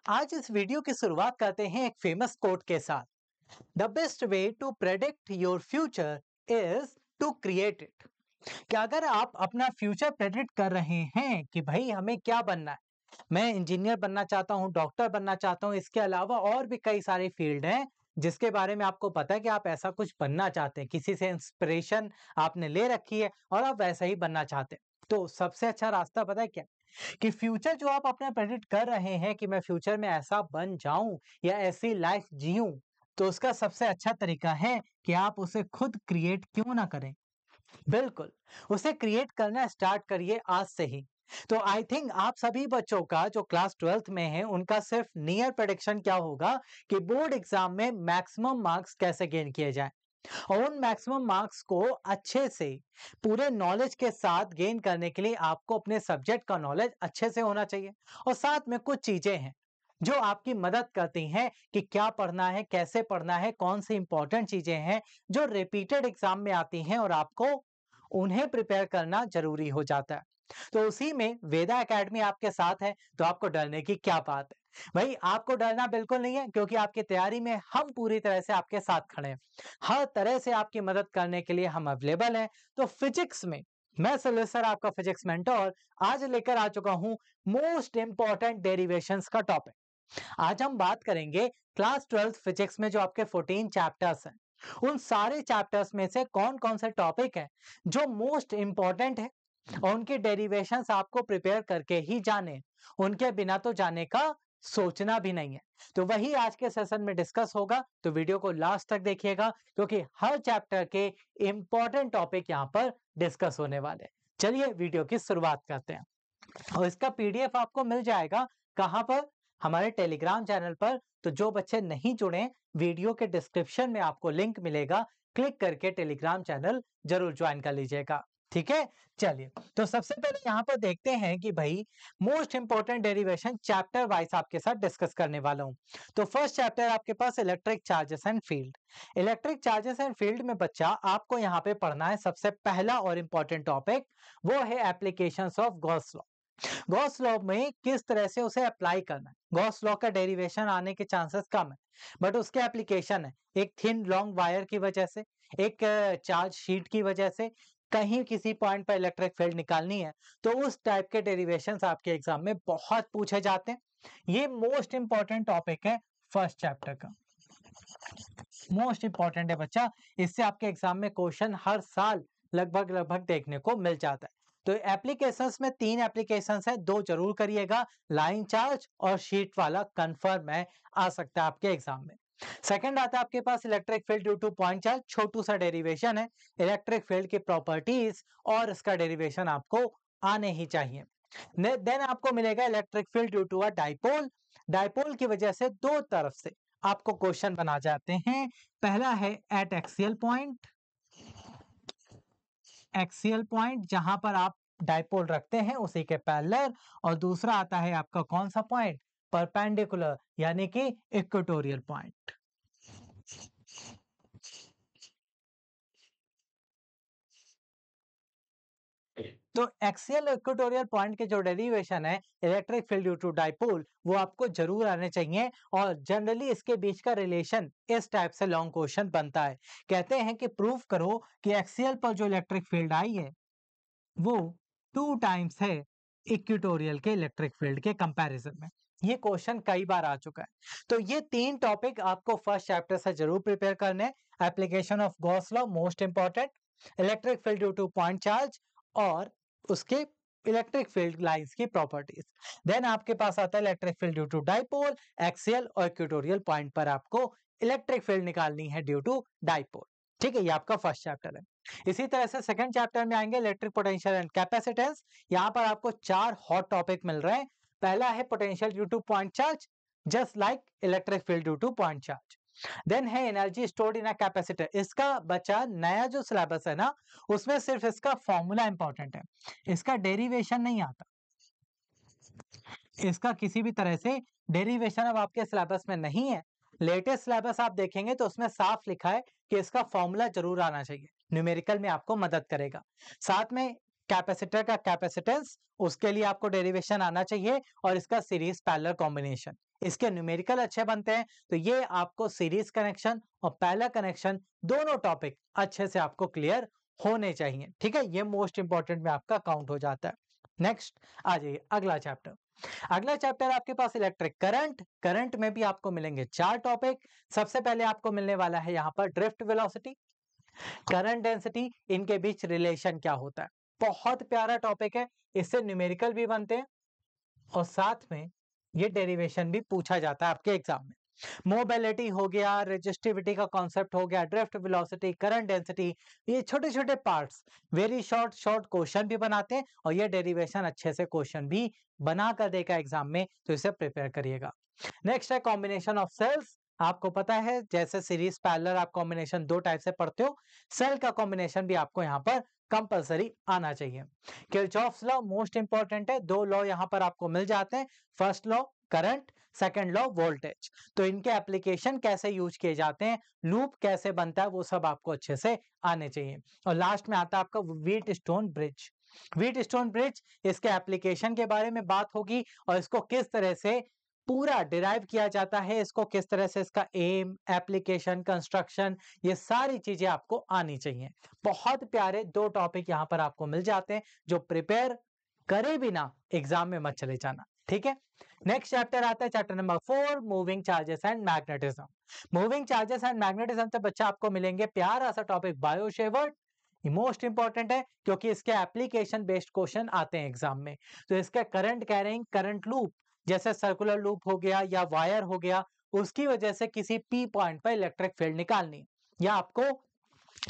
आज इस वीडियो की शुरुआत करते हैं एक फेमस कोट के साथ। The best way to predict your future is to create it. कि अगर आप अपना फ्यूचर प्रेडिक्ट कर रहे हैं कि भाई हमें क्या बनना है, मैं इंजीनियर बनना चाहता हूं, डॉक्टर बनना चाहता हूं, इसके अलावा और भी कई सारे फील्ड हैं जिसके बारे में आपको पता है कि आप ऐसा कुछ बनना चाहते हैं, किसी से इंस्पिरेशन आपने ले रखी है और आप वैसा ही बनना चाहते हैं, तो सबसे अच्छा रास्ता पता है क्या? कि फ्यूचर जो आप अपना प्रेडिक्ट कर रहे हैं कि मैं फ्यूचर में ऐसा बन जाऊं या ऐसी लाइफ जीऊं, तो उसका सबसे अच्छा तरीका है कि आप उसे खुद क्रिएट क्यों ना करें। बिल्कुल, उसे क्रिएट करना स्टार्ट करिए आज से ही। तो आई थिंक आप सभी बच्चों का जो क्लास 12th में है उनका सिर्फ नियर प्रेडिक्शन क्या होगा कि बोर्ड एग्जाम में मैक्सिमम मार्क्स कैसे गेन किए जाएं, और उन मैक्सिमम मार्क्स को अच्छे से पूरे नॉलेज के साथ गेन करने के लिए आपको अपने सब्जेक्ट का नॉलेज अच्छे से होना चाहिए। और साथ में कुछ चीजें हैं जो आपकी मदद करती हैं कि क्या पढ़ना है, कैसे पढ़ना है, कौन सी इंपॉर्टेंट चीजें हैं जो रिपीटेड एग्जाम में आती हैं और आपको उन्हें प्रिपेयर करना जरूरी हो जाता है। तो उसी में वेदा एकेडमी आपके साथ है, तो आपको डरने की क्या बात है। भाई आपको डरना बिल्कुल नहीं है, क्योंकि आपकी तैयारी में हम पूरी तरह से आपके साथ खड़े हैं। हर तरह से आपकी मदद करने के लिए हम अवेलेबल हैं। तो फिजिक्स में मैं सर आपका फिजिक्स मेंटर आज लेकर आ चुका हूं मोस्ट इंपॉर्टेंट डेरिवेशंस का टॉपिक। आज हम बात करेंगे क्लास 12th फिजिक्स में जो आपके 14 चैप्टर्स हैं, उन सारे चैप्टर्स में से कौन कौन से टॉपिक हैं जो मोस्ट इंपॉर्टेंट है और उनके डेरिवेशंस आपको प्रिपेयर करके ही जाने, उनके बिना तो जाने का सोचना भी नहीं है। तो वही आज के सेशन में डिस्कस होगा, तो वीडियो को लास्ट तक देखिएगा क्योंकि हर चैप्टर के इंपॉर्टेंट टॉपिक यहाँ पर डिस्कस होने वाले हैं। चलिए वीडियो की शुरुआत करते हैं, और इसका पीडीएफ आपको मिल जाएगा कहां पर? हमारे टेलीग्राम चैनल पर। तो जो बच्चे नहीं जुड़े, वीडियो के डिस्क्रिप्शन में आपको लिंक मिलेगा, क्लिक करके टेलीग्राम चैनल जरूर ज्वाइन कर लीजिएगा। ठीक है, चलिए तो सबसे पहले यहाँ पर देखते हैं कि भाई most important derivation chapter wise आपके साथ डिस्कस करने वाला हूं। तो फर्स्ट चैप्टर आपके पास electric charges and field. Electric charges and field में बच्चा आपको यहाँ पे पढ़ना है सबसे पहला और इंपॉर्टेंट टॉपिक, वो है applications of Gauss law. Gauss law में किस तरह से उसे अप्लाई करना है। गॉस लॉ का डेरिवेशन आने के चांसेस कम है, बट उसके एप्लीकेशन है एक थिन लॉन्ग वायर की वजह से, एक चार्ज शीट की वजह से, कहीं किसी पॉइंट पर इलेक्ट्रिक फील्ड निकालनी है, तो उस टाइप के डेरिवेशंस आपके एग्जाम में बहुत पूछे जाते हैं। ये मोस्ट इंपॉर्टेंट टॉपिक है फर्स्ट चैप्टर का, मोस्ट इंपॉर्टेंट है बच्चा। इससे आपके एग्जाम में क्वेश्चन हर साल लगभग लगभग देखने को मिल जाता है। तो एप्लीकेशंस में 3 एप्लीकेशंस है, 2 जरूर करिएगा, लाइन चार्ज और शीट वाला कंफर्म है, आ सकता है आपके एग्जाम में। सेकंड आता है आपके पास electric field due to point charge, छोटू सा डेरिवेशन है, इलेक्ट्रिक फील्ड की प्रॉपर्टीज और इसका डेरिवेशन आपको आने ही चाहिए। देन आपको मिलेगा electric field due to a dipole. Dipole की वजह से दो तरफ से आपको क्वेश्चन बना जाते हैं। पहला है eight axial point, axial point जहां पर आप डाइपोल रखते हैं उसी के पैरेलल, और दूसरा आता है आपका कौन सा पॉइंट? परपेंडिकुलर, यानी कि इक्वेटोरियल पॉइंट। तो एक्सियल इक्वेटोरियल पॉइंट के जो डेरिवेशन है electric field due to dipole, वो आपको जरूर आने चाहिए। और जनरली इसके बीच का रिलेशन इस टाइप से लॉन्ग क्वेश्चन बनता है। कहते हैं कि प्रूव करो कि एक्सियल पर जो इलेक्ट्रिक फील्ड आई है वो 2 टाइम्स है इक्वेटोरियल के इलेक्ट्रिक फील्ड के कंपैरिजन में। ये क्वेश्चन कई बार आ चुका है। तो ये 3 टॉपिक आपको फर्स्ट चैप्टर से जरूर प्रिपेयर करने हैं। Application of Gauss law most important, electric field due to point charge और उसके इलेक्ट्रिक फील्ड लाइंस की प्रॉपर्टीज। देन आपके पास आता है electric field due to dipole, axial और इक्वेटोरियल पॉइंट पर आपको इलेक्ट्रिक फील्ड निकालनी है ड्यू टू डाइपोल। ठीक है, ये आपका फर्स्ट चैप्टर है। इसी तरह से सेकंड चैप्टर में आएंगे इलेक्ट्रिक पोटेंशियल एंड कैपेसिटेंस। यहाँ पर आपको 4 हॉट टॉपिक मिल रहे हैं। पहला है potential due to point charge, just like electric field due to point charge. Then है energy stored in a capacitor. इसका बचा नया जो सिलेबस है ना, उसमें सिर्फ इसका फॉर्मूला इंपॉर्टेंट है, इसका डेरिवेशन नहीं आता। इसका किसी भी तरह से डेरिवेशन अब आपके सिलेबस में नहीं है। लेटेस्ट सिलेबस आप देखेंगे तो उसमें साफ लिखा है कि इसका फॉर्मूला जरूर आना चाहिए, न्यूमेरिकल में आपको मदद करेगा। साथ में कैपेसिटर का कैपेसिटेंस, उसके लिए आपको डेरिवेशन आना चाहिए, और इसका सीरीज पैरेलल कॉम्बिनेशन, इसके न्यूमेरिकल अच्छे बनते हैं। तो ये आपको सीरीज कनेक्शन और पैरेलल कनेक्शन दोनों टॉपिक अच्छे से आपको क्लियर होने चाहिए, ठीक है। ये मोस्ट इंपॉर्टेंट में आपका काउंट हो जाता है। नेक्स्ट आ जाइए अगला चैप्टर। अगला चैप्टर आपके पास इलेक्ट्रिक करंट। करंट में भी आपको मिलेंगे 4 टॉपिक। सबसे पहले आपको मिलने वाला है यहाँ पर ड्रिफ्ट वेलोसिटी, करंट डेंसिटी, इनके बीच रिलेशन क्या होता है। बहुत प्यारा टॉपिक है, इससे न्यूमेरिकल भी बनते हैं और साथ में ये डेरिवेशन भी पूछा जाता है आपके एग्जाम में। मोबिलिटी हो गया, रेजिस्टिविटी का कॉन्सेप्ट हो गया, ड्रिफ्ट वेलोसिटी, करंट डेंसिटी, ये छोटे छोटे parts very short short question भी बनाते हैं, और ये डेरिवेशन अच्छे से क्वेश्चन भी बना कर देगा एग्जाम में, तो इसे प्रिपेयर करिएगा। नेक्स्ट है कॉम्बिनेशन ऑफ सेल्स। आपको पता है जैसे सीरीज पैरेलल आप कॉम्बिनेशन 2 टाइप से पढ़ते हो, सेल का कॉम्बिनेशन भी आपको यहाँ पर कंपलसरी आना चाहिए। किरचॉफ्स लॉ मोस्ट इंपॉर्टेंट है, 2 लॉ यहाँ पर आपको मिल जाते हैं। First law current, second law voltage. तो इनके एप्लीकेशन कैसे यूज किए जाते हैं, लूप कैसे बनता है, वो सब आपको अच्छे से आने चाहिए। और लास्ट में आता है आपका wheat stone bridge. Wheat stone bridge, इसके एप्लीकेशन के बारे में बात होगी, और इसको किस तरह से पूरा डिराइव किया जाता है, इसको किस तरह से इसका एम, एप्लीकेशन, कंस्ट्रक्शन, ये सारी चीजें आपको आनी चाहिए। बहुत प्यारे 2 टॉपिक यहाँ पर आपको मिल जाते हैं, जो प्रिपेयर करे बिना एग्जाम में मत चले जाना, ठीक है। नेक्स्ट चैप्टर आता है chapter number 4, moving charges and magnetism. Moving charges and magnetism से बच्चा आपको मिलेंगे प्यारा सा topic bio Savart. Most important है क्योंकि इसके एप्लीकेशन बेस्ड क्वेश्चन आते हैं एग्जाम में। तो इसका करंट कैरिंग, करंट लूप, जैसे सर्कुलर लूप हो गया या वायर हो गया, उसकी वजह से किसी पी पॉइंट पर इलेक्ट्रिक फील्ड निकालनी या आपको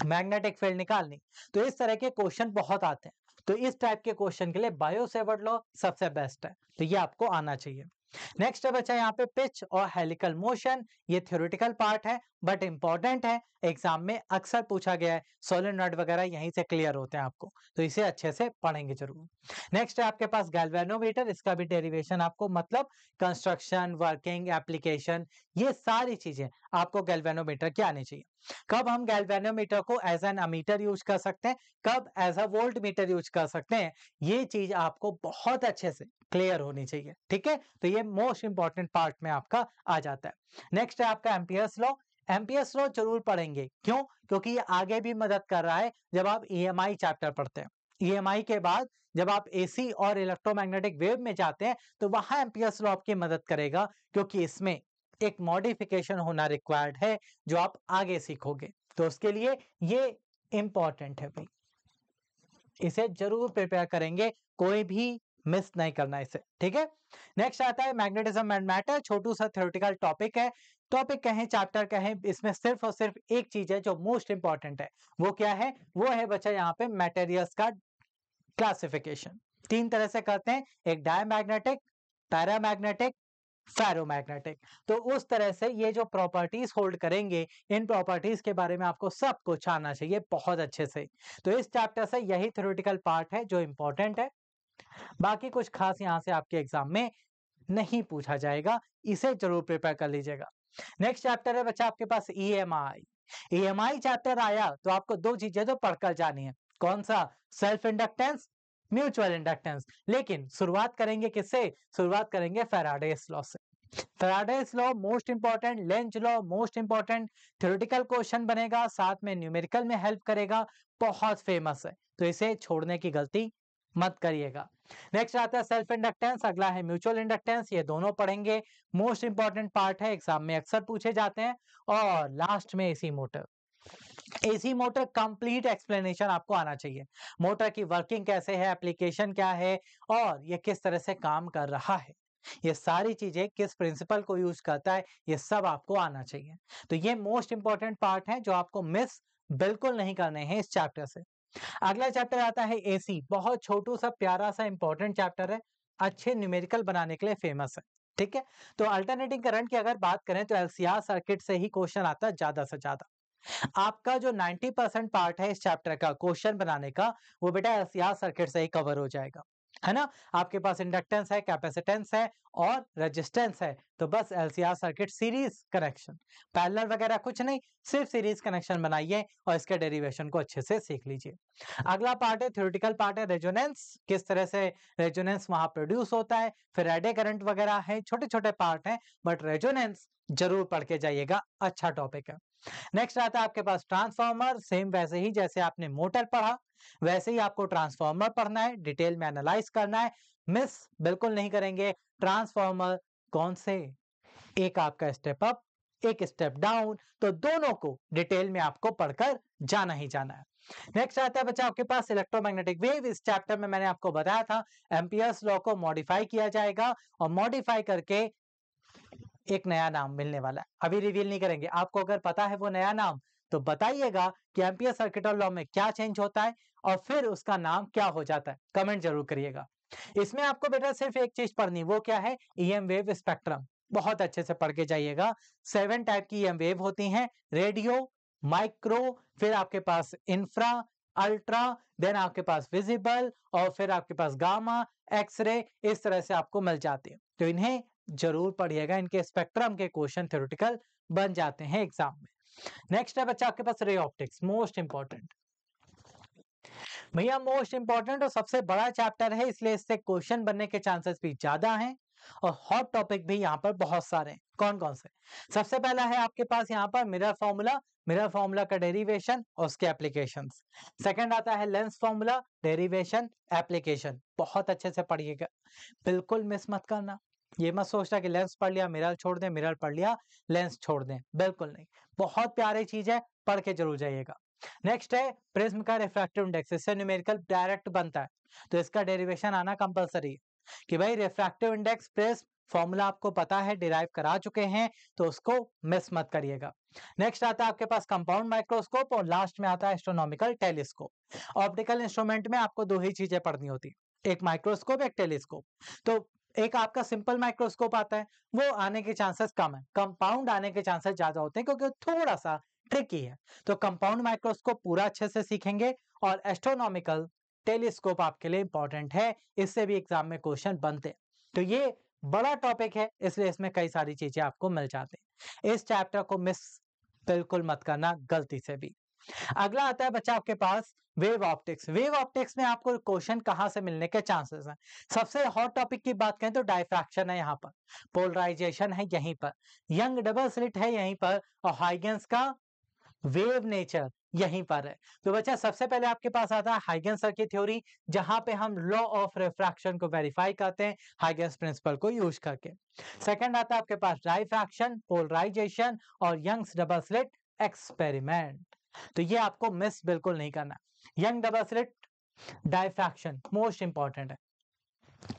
मैग्नेटिक फील्ड निकालनी, तो इस तरह के क्वेश्चन बहुत आते हैं। तो इस टाइप के क्वेश्चन के लिए बायो सेवर्ट लॉ सबसे बेस्ट है, तो ये आपको आना चाहिए। नेक्स्ट है बच्चा यहाँ पे पिच और हेलिकल मोशन। ये थ्योरेटिकल पार्ट है बट इंपॉर्टेंट है, एग्जाम में अक्सर पूछा गया है, सोलेनॉइड वगैरह यहीं से क्लियर होते हैं आपको, तो इसे अच्छे से पढ़ेंगे जरूर। नेक्स्ट है आपके पास गैल्वेनोमीटर, इसका भी डेरिवेशन आपको मतलब कंस्ट्रक्शन, वर्किंग, एप्लीकेशन, ये सारी चीजें आपको गैल्वेनोमीटर की आनी चाहिए। कब हम गैल्वेनोमीटर को एज एन अमीटर यूज कर सकते हैं, कब as a voltmeter use कर सकते हैं, ये चीज आपको बहुत अच्छे से क्लियर होनी चाहिए, ठीक है। तो ये मोस्ट इंपॉर्टेंट पार्ट में आपका आ जाता है। नेक्स्ट है आपका एम्पियर्स लॉ। एम्पियर्स लॉ जरूर पढ़ेंगे, क्यों? क्योंकि ये आगे भी मदद कर रहा है जब आप ईएमआई चैप्टर पढ़ते हैं। ईएमआई के बाद जब आप एसी और इलेक्ट्रोमैग्नेटिक वेव में जाते हैं, तो वहां एम्पियर्स लॉ आपकी मदद करेगा, क्योंकि इसमें एक मॉडिफिकेशन होना रिक्वायर्ड है जो आप आगे सीखोगे, तो उसके लिए ये इंपॉर्टेंट है भाई, इसे जरूर प्रिपेयर करेंगे, कोई भी मिस नहीं करना इसे, ठीक है। नेक्स्ट आता है मैग्नेटिज्म एंड मैटर, छोटू सा थ्योरेटिकल टॉपिक है, टॉपिक कहें चैप्टर कहें, इसमें सिर्फ और सिर्फ एक चीज है जो मोस्ट इंपॉर्टेंट है, वो क्या है? वो है बच्चा यहाँ पे मटेरियल्स का क्लासिफिकेशन। 3 तरह से करते हैं, एक डायमैग्नेटिक, पैरामैग्नेटिक, फेरोमैग्नेटिक। तो उस तरह से ये जो प्रॉपर्टीज होल्ड करेंगे, इन प्रॉपर्टीज के बारे में आपको सब कुछ आना चाहिए बहुत अच्छे से। तो इस चैप्टर से यही थ्योरेटिकल पार्ट है जो इंपॉर्टेंट है, बाकी कुछ खास यहाँ से आपके एग्जाम में नहीं पूछा जाएगा, इसे जरूर प्रिपेयर कर लीजिएगा। नेक्स्ट चैप्टर है बच्चा आपके पास ईएमआई। ईएमआई चैप्टर आया तो आपको 2 चीजें तो पढ़कर जानी है, कौन सा? Self inductance, mutual inductance. लेकिन शुरुआत करेंगे किससे? शुरुआत करेंगे फैराडेस लॉ से। Faraday's law most important, Lenz law most important, theoretical question बनेगा, साथ में न्यूमेरिकल में हेल्प करेगा, बहुत फेमस है, तो इसे छोड़ने की गलती मत करिएगा। नेक्स्ट आता है सेल्फ इंडक्टेंस, अगला है म्यूचुअल इंडक्टेंस, ये दोनों पढ़ेंगे, मोस्ट इंपॉर्टेंट पार्ट है, एग्जाम में अक्सर पूछे जाते हैं। और लास्ट में AC motor. AC motor complete explanation आपको आना चाहिए, मोटर की वर्किंग कैसे है, एप्लीकेशन क्या है, और ये किस तरह से काम कर रहा है, ये सारी चीजें किस प्रिंसिपल को यूज करता है, ये सब आपको आना चाहिए। तो ये मोस्ट इंपॉर्टेंट पार्ट है जो आपको मिस बिल्कुल नहीं करने हैं इस चैप्टर से। अगला चैप्टर आता है एसी, बहुत छोटू सा प्यारा सा इंपॉर्टेंट चैप्टर है, अच्छे न्यूमेरिकल बनाने के लिए फेमस है, ठीक है। तो अल्टरनेटिंग करंट की अगर बात करें तो एलसीआर सर्किट से ही क्वेश्चन आता है ज्यादा से ज्यादा। आपका जो 90% पार्ट है इस चैप्टर का क्वेश्चन बनाने का, वो बेटा एलसीआर सर्किट से ही कवर हो जाएगा। है ना। आपके पास इंडक्टेंस है, कैपेसिटेंस है और रेजिस्टेंस है, तो बस LCR circuit series connection, parallel वगैरह कुछ नहीं, सिर्फ सीरीज कनेक्शन बनाइए और इसके डेरिवेशन को अच्छे से सीख लीजिए। अगला पार्ट है थ्योरेटिकल पार्ट है रेजोनेंस, किस तरह से रेजोनेंस वहां प्रोड्यूस होता है, फिर एडे करंट वगैरह है, छोटे छोटे पार्ट है, बट रेजोनेंस जरूर पढ़ के जाइएगा, अच्छा टॉपिक है। नेक्स्ट आता है आपके पास ट्रांसफार्मर, सेम वैसे ही जैसे आपने मोटर पढ़ा वैसे ही आपको ट्रांसफार्मर पढ़ना है, डिटेल में एनालाइज करना है, मिस बिल्कुल नहीं करेंगे। ट्रांसफार्मर कौन से, एक आपका स्टेप अप, एक स्टेप डाउन, तो दोनों को डिटेल में आपको पढ़कर जाना ही जाना है। नेक्स्ट आता है बच्चा आपके पास इलेक्ट्रोमैग्नेटिक वेव। इस चैप्टर में मैंने आपको बताया था एम्पियर्स लॉ को मॉडिफाई किया जाएगा और मॉडिफाई करके एक नया नाम मिलने वाला है, अभी रिवील नहीं करेंगे। आपको अगर पता है वो नया नाम तो बताइएगा कि एम्पियर सर्किट लॉ में क्या चेंज होता है और फिर उसका नाम क्या हो जाता है, कमेंट जरूर करिएगा। इसमें आपको बेटा सिर्फ एक चीज पढ़नी, वो क्या है, ईएम वेव स्पेक्ट्रम, बहुत अच्छे से पढ़ के जाइएगा। 7 टाइप की ईएम वेव होती हैं, रेडियो, माइक्रो, फिर आपके पास इंफ्रा, अल्ट्रा, देन आपके पास विजिबल और फिर आपके पास गामा, एक्सरे, इस तरह से आपको मिल जाती है, तो इन्हें जरूर पढ़िएगा, इनके स्पेक्ट्रम के क्वेश्चन थ्योरेटिकल बन जाते हैं एग्जाम में। नेक्स्ट है बच्चा आपके पास रे ऑप्टिक्स, मोस्ट इंपॉर्टेंट, भैया मोस्ट इंपॉर्टेंट और सबसे बड़ा चैप्टर है, इसलिए इससे क्वेश्चन बनने के चांसेस भी ज्यादा हैं और हॉट टॉपिक भी यहाँ पर बहुत सारे हैं। कौन कौन से, सबसे पहला है आपके पास यहाँ पर मिरर फॉर्मूला, मिरर फॉर्मूला का डेरिवेशन और उसके एप्लीकेशंस। सेकंड आता है लेंस फॉर्मूला, डेरिवेशन, एप्लीकेशन, बहुत अच्छे से पढ़िएगा, बिल्कुल मिस मत करना। ये मत सोचना कि लेंस पढ़ लिया मिरर छोड़ दें, मिरर पढ़ लिया लेंस छोड़ दें, बिल्कुल नहीं, बहुत प्यारी चीज है, पढ़ के जरूर जाइएगा। नेक्स्ट है प्रिज्म का रिफ्रैक्टिव इंडेक्स, इससे न्यूमेरिकल डायरेक्ट बनता है, तो इसका डेरिवेशन आना कंपलसरी है कि भाई रिफ्रैक्टिव इंडेक्स प्रिज्म फॉर्मूला आपको पता है, डिराइव करा चुके हैं, तो उसको मिस मत करिएगा। नेक्स्ट आता है आपके पास कंपाउंड माइक्रोस्कोप और लास्ट में आता है एस्ट्रोनॉमिकल टेलीस्कोप। ऑप्टिकल इंस्ट्रूमेंट में आपको दो ही चीजें पढ़नी होती है, एक माइक्रोस्कोप एक टेलीस्कोप। तो एक आपका सिंपल माइक्रोस्कोप आता है, वो आने के चांसेस कम है, कंपाउंड आने के चांसेस ज्यादा होते हैं क्योंकि थोड़ा सा ट्रिकी है, तो कंपाउंड माइक्रोस्कोप पूरा अच्छे से सीखेंगे और एस्ट्रोनॉमिकल टेलीस्कोप आपके लिए इंपॉर्टेंट है, इससे भी एग्जाम में क्वेश्चन बनते हैं। तो ये बड़ा टॉपिक है, इसलिए इसमें कई सारी चीजें आपको मिल जाती हैं, इस चैप्टर को मिस बिल्कुल मत करना गलती से भी। अगला आता है बच्चा आपके पास वेव ऑप्टिक्स। वेव ऑप्टिक्स में आपको क्वेश्चन कहां से मिलने के चांसेस हैं, सबसे हॉट टॉपिक की बात करें तो डायफ्रैक्शन है यहाँ पर, पोलराइजेशन है यहीं पर, यंग डबल स्लिट है यहीं पर और हाइगेंस का वेव नेचर यहीं पर है। तो बच्चा सबसे पहले आपके पास आता है हाइगेंस की थ्योरी, जहां पे हम लॉ ऑफ रिफ्रैक्शन को वेरीफाई करते हैं हाइगेंस प्रिंसिपल को यूज करके। सेकंड आता है आपके पास डायफ्रैक्शन, पोलराइजेशन और यंग्स डबल स्लिट एक्सपेरिमेंट, तो ये आपको मिस बिल्कुल नहीं करना। Young double slit, diffraction most important है,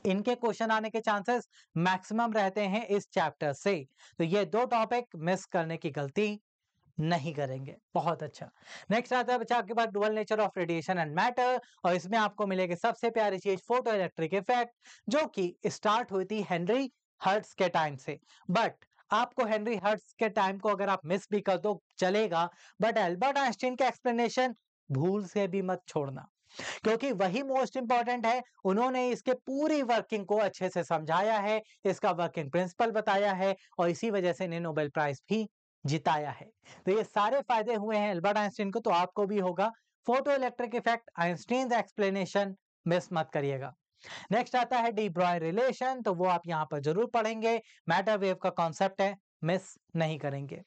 इनके क्वेश्चन आने के चांसेस मैक्सिमम रहते हैं इस चैप्टर से, तो ये दो टॉपिक मिस करने की गलती नहीं करेंगे, बहुत अच्छा। नेक्स्ट आता है बच्चा आपके पास dual nature of radiation and matter, और इसमें आपको मिलेगी सबसे प्यारी चीज फोटो इलेक्ट्रिक इफेक्ट, जो कि स्टार्ट हुई थी हेनरी हर्ट्ज के टाइम से, बट आपको हेनरी हर्ट्ज के टाइम को अगर आप मिस भी कर दो चलेगा, बट एल्बर्ट आइंस्टीन का एक्सप्लेनेशन भूल से भी मत छोड़ना, क्योंकि वही मोस्ट इंपॉर्टेंट है, उन्होंने इसके पूरी वर्किंग को अच्छे से समझाया है, इसका वर्किंग प्रिंसिपल बताया है और इसी वजह से इन्हें नोबेल प्राइज भी जिताया है। तो ये सारे फायदे हुए हैं एल्बर्ट आइंस्टीन को, तो आपको भी होगा। Photo electric effect, Einstein explanation miss मत करिएगा। नेक्स्ट आता है डी ब्रॉय रिलेशन, तो वो आप यहाँ पर जरूर पढ़ेंगे, मैटर वेव का कॉन्सेप्ट है, मिस नहीं करेंगे।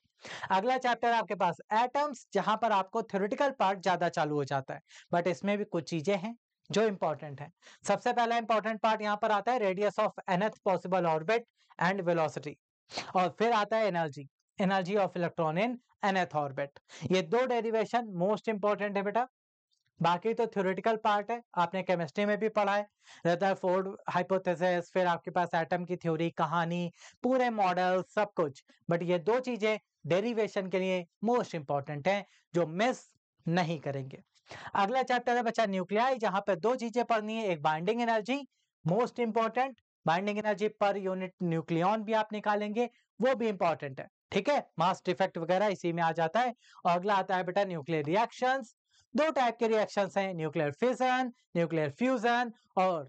अगला चैप्टर आपके पास एटम्स, जहां पर आपको थ्योरेटिकल पार्ट ज्यादा चालू हो जाता है, बट इसमें भी कुछ चीजें हैं जो इंपॉर्टेंट है। सबसे पहला इंपॉर्टेंट पार्ट यहाँ पर आता है radius of nth possible orbit and velocity, और फिर आता है energy, energy of electron in nth orbit. ये दो डेरिवेशन मोस्ट इंपॉर्टेंट है बेटा, बाकी तो थ्योरेटिकल पार्ट है, आपने केमिस्ट्री में भी पढ़ा है, रदरफोर्ड हाइपोथेसिस, फिर आपके पास एटम की थ्योरी, कहानी, पूरे मॉडल, सब कुछ, बट ये दो चीजें डेरिवेशन के लिए मोस्ट इंपॉर्टेंट है, जो मिस नहीं करेंगे। अगला चैप्टर है बच्चा न्यूक्लियाई, जहां पर दो चीजें पढ़नी है, एक binding energy most important, binding energy per unit nucleon भी आप निकालेंगे, वो भी इंपॉर्टेंट है, ठीक है, मास डिफेक्ट वगैरह इसी में आ जाता है। और अगला आता है बेटा न्यूक्लियर रिएक्शंस, दो टाइप के रिएक्शंस हैं, न्यूक्लियर फिजन, न्यूक्लियर फ्यूजन और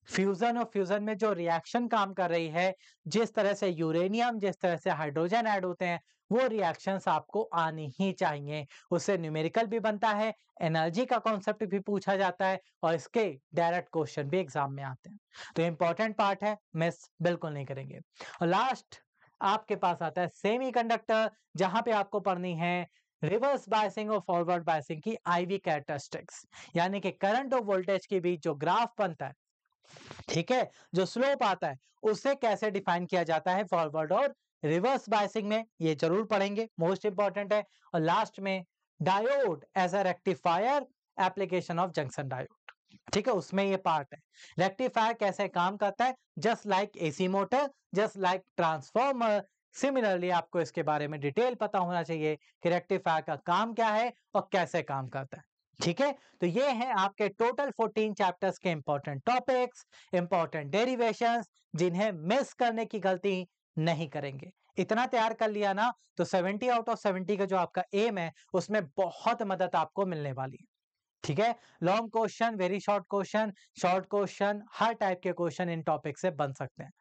फ्यूजन और फ्यूजन में जो रिएक्शन काम कर रही है, जिस तरह से यूरेनियम, जिस तरह से हाइड्रोजन ऐड होते हैं, वो रिएक्शंस आपको आनी ही चाहिए। उससे न्यूमेरिकल भी बनता है, एनर्जी का कॉन्सेप्ट भी पूछा जाता है और इसके डायरेक्ट क्वेश्चन भी एग्जाम में आते हैं। तो इंपॉर्टेंट पार्ट है, मिस बिल्कुल नहीं करेंगे। और लास्ट आपके पास आता है सेमीकंडक्टर, जहां पे आपको पढ़नी है रिवर्स बायसिंग और फॉरवर्ड बायसिंग की आईवी कैरेक्टरिस्टिक्स, यानी कि करंट और वोल्टेज के बीच जो ग्राफ बनता है, ठीक है, जो स्लोप आता है, उसे कैसे डिफाइन किया जाता है फॉरवर्ड और रिवर्स बायसिंग में, ये जरूर पढ़ेंगे, मोस्ट इंपॉर्टेंट है। और लास्ट में diode as a rectifier, application of junction diode, ठीक है, उसमें ये पार्ट है। रेक्टिफायर कैसे काम करता है, just like AC motor, just like transformer, similarly आपको इसके बारे में डिटेल पता होना चाहिए कि रेक्टिफायर का काम क्या है और कैसे काम करता है, ठीक है। तो ये है आपके टोटल 14 चैप्टर्स के इंपॉर्टेंट टॉपिक्स, इंपॉर्टेंट डेरिवेशंस, जिन्हें मिस करने की गलती नहीं करेंगे। इतना तैयार कर लिया ना, तो 70 आउट ऑफ 70 का जो आपका एम है, उसमें बहुत मदद आपको मिलने वाली है, ठीक है। Long question, very short question, हर टाइप के क्वेश्चन इन टॉपिक से बन सकते हैं।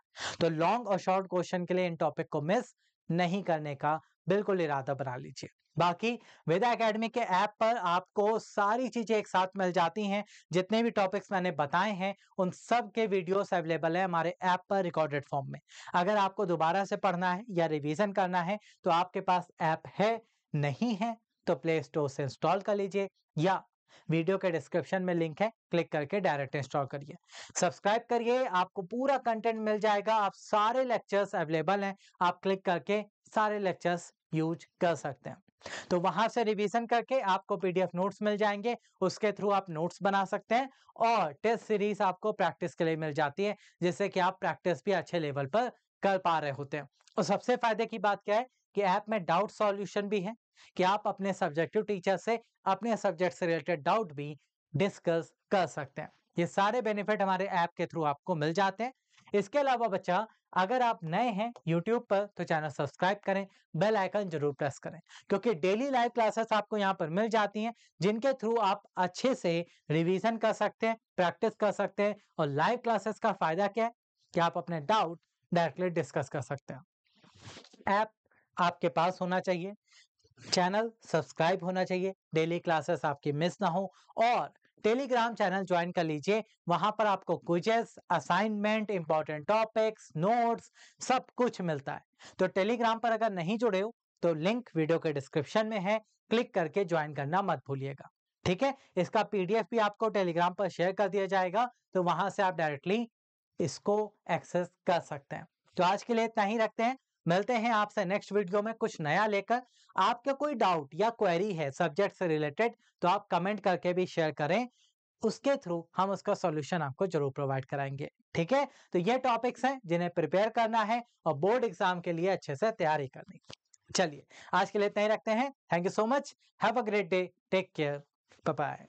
तो लॉन्ग और शॉर्ट क्वेश्चन के लिए इन टॉपिक को मिस नहीं करने का बिल्कुल इरादा बना लीजिए। बाकी वेदा एकेडमी के ऐप पर आपको सारी चीजें एक साथ मिल जाती हैं। जितने भी टॉपिक्स मैंने बताए हैं, उन सब के वीडियोस अवेलेबल है हमारे ऐप पर रिकॉर्डेड फॉर्म में। अगर आपको दोबारा से पढ़ना है या रिवीजन करना है, तो आपके पास ऐप है, नहीं है तो प्ले स्टोर से इंस्टॉल कर लीजिए, या वीडियो के डिस्क्रिप्शन में लिंक है, क्लिक करके डायरेक्ट इंस्टॉल करिए। सब्सक्राइब करिए, आपको पूरा कंटेंट मिल जाएगा। आप सारे लेक्चर्स अवेलेबल हैं, आप क्लिक करके सारे लेक्चर्स यूज कर सकते हैं। तो वहां से रिवीजन करके आपको पीडीएफ नोट्स मिल जाएंगे, उसके थ्रू आप नोट्स बना सकते हैं, और टेस्ट सीरीज आपको प्रैक्टिस के लिए मिल जाती है, जिससे कि आप प्रैक्टिस भी अच्छे लेवल पर कर पा रहे होते हैं। और सबसे फायदे की बात क्या है कि ऐप में डाउट सॉल्यूशन भी है, कि आप अपने सब्जेक्टिव टीचर से अपने सब्जेक्ट से रिलेटेड डाउट भी डिस्कस कर सकते हैं। ये सारे बेनिफिट हमारे ऐप के थ्रू आपको मिल जाते हैं। इसके अलावा बच्चा, अगर आप नए हैं यूट्यूब पर, तो चैनल सब्सक्राइब करें, बेल आइकन जरूर प्रेस करें, क्योंकि डेली लाइव क्लासेस आपको यहाँ पर मिल जाती हैं, जिनके थ्रू आप अच्छे से रिवीजन कर सकते हैं, प्रैक्टिस कर सकते हैं। और लाइव क्लासेस का फायदा क्या है कि आप अपने डाउट डायरेक्टली डिस्कस कर सकते हैं। ऐप आपके पास होना चाहिए, चैनल सब्सक्राइब होना चाहिए, डेली क्लासेस आपकी मिस ना हो, और टेलीग्राम चैनल ज्वाइन कर लीजिए। वहां पर आपको quizzes, assignment, important topics, notes, सब कुछ मिलता है। तो टेलीग्राम पर अगर नहीं जुड़े हो, तो लिंक वीडियो के डिस्क्रिप्शन में है, क्लिक करके ज्वाइन करना मत भूलिएगा, ठीक है। इसका पीडीएफ भी आपको टेलीग्राम पर शेयर कर दिया जाएगा, तो वहां से आप डायरेक्टली इसको एक्सेस कर सकते हैं। तो आज के लिए इतना ही रखते हैं, मिलते हैं आपसे नेक्स्ट वीडियो में कुछ नया लेकर। आपका कोई डाउट या क्वेरी है सब्जेक्ट से रिलेटेड, तो आप कमेंट करके भी शेयर करें, उसके थ्रू हम उसका सॉल्यूशन आपको जरूर प्रोवाइड कराएंगे, ठीक है। तो ये टॉपिक्स हैं जिन्हें प्रिपेयर करना है और बोर्ड एग्जाम के लिए अच्छे से तैयारी करनी है। चलिए, आज के लिए इतना ही रखते हैं। Thank you so much, have a great day, take care, bye bye.